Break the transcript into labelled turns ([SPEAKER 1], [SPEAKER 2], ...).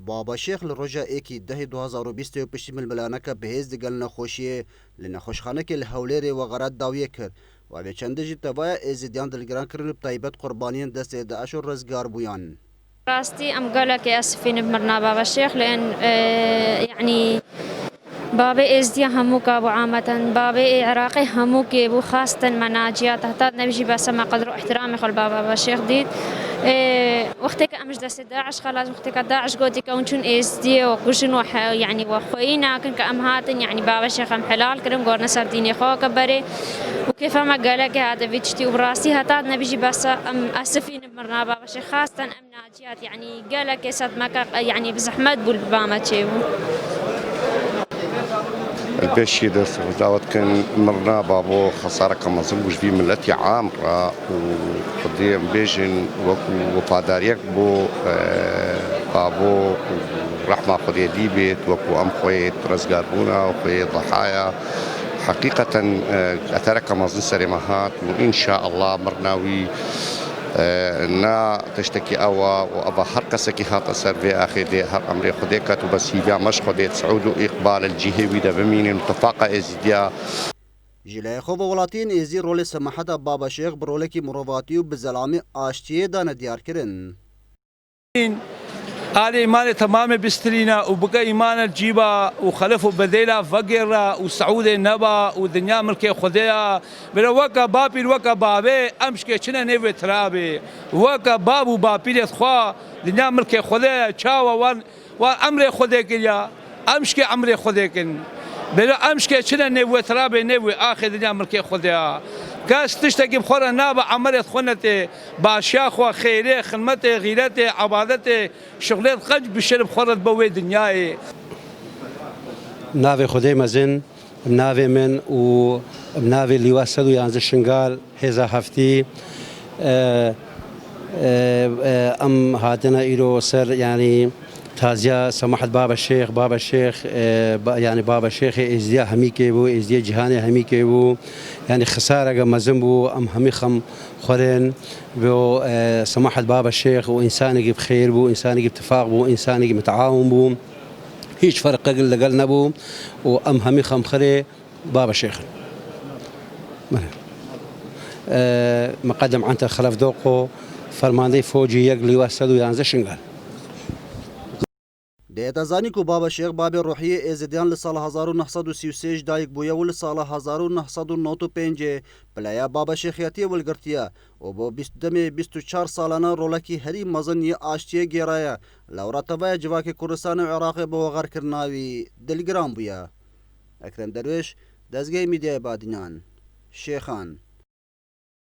[SPEAKER 1] بابا شیخ لروجا ایکی ده 2020 پشتی ململانکا بهز دگل نخوشیه لنخوشخانه که لحولیر و غرات داویه کرد و به چنده جی تبایا ازیدیان دلگران کرن بطایبت قربانیان دست داعش و رزگار بویان.
[SPEAKER 2] راستي أم قالك آسفين بمرنا بابا الشيخ لأن يعني بابي إزديا هموك أبو عامة بابي عراقي هموك أبو خاصة مناجيات حتى نبيجي بس ما قدروا احترامي خل بابا الشيخ ديد وقتك أمش دست داعش خلاص وقتك داعش قوتي كونشون إزديا وكوشن يعني وخوينا كن كأمهاتن يعني بابا الشيخ أم حلال كرم قرنا سرديني خو كبري وكيف ما قالك هذا فيتشتي وبراسي هتا نبيجي بس أم آسفين بمرنا بابا الشيخ خاصة أم ناجيات يعني قالك صد ما يعني بزحمة بالبامة تشيبو
[SPEAKER 3] البشي درس وداوت كان مرنا بابو خسارة كما زنبوش في ملتي عامرة وقديم بيجن وفاداريك بو بابو رحمة قدية ديبت وكو أم خويت رزقاربونا وخويت ضحايا حقيقة أترك مزن سرمهات وإن شاء الله مرناوي نا تشتكي أوا وأبا هر قسكي هات أسر في آخر دي هر أمري خديكات وبس هي مش خديت سعود وإقبال الجهوي ده بمين المتفاقة إزديا
[SPEAKER 1] جلای خوب ولاتین ازی رول سماحت بابا شیخ برولکی مروواتی و بزلامی آشتیه دانه دیار کرن.
[SPEAKER 4] آل إيمان تمام بسترينا وبقى إيمان الجيبة وخلفوا بديلا فقر وسعود النبا ودنيا ملكي خديا بلا وكا بابي الوكا بابي أمشكي شنا نيفي ترابي وكا بابو بابي لتخوا دنيا ملكي خديا تشاوا وأمري خديك يا أمشكي أمري خديكن بلا أمشكي شنا نيفي ترابي نيفي آخر دنيا ملكي خديا كاس تشتكي بخورا نابا عملت خونتي باشاخ وخيري خدمتي غيرتي عبادتي شغلات قج بشرب خورت بوي دنياي
[SPEAKER 5] نافي خدي مزن نافي من ونافي اللي وصلوا يانز الشنغال هذا هفتي ام هاتنا إيرو سر يعني تازيا سماحة بابا الشيخ يعني بابا الشيخ ازديا هميكي بو ازديا جهاني هميكي بو يعني خسارة مزن بو ام همي خم خورين بو سماحة بابا الشيخ وإنساني بخير بو إنساني باتفاق بو إنساني متعاون بو هيش فرق قلنا بو وام همي خم خري بابا الشيخ مقدم عنت خلف دوقو فرماندي فوجي يقلي واسدو يانز شنغال
[SPEAKER 1] دیتا زانی کو بابا شیخ باب روحی ازدیان لسال 1933 دایک بویا و لسال 1995 بلایا بابا شیخیتی ولگرتیا و با 24 سالانه رولکی هری مزنی آشتی گیرایا لورا تبای جواک کردستان و عراق با غر کرناوی دلگرام بویا. اکرم درویش دزگی میدیا بادینان شیخان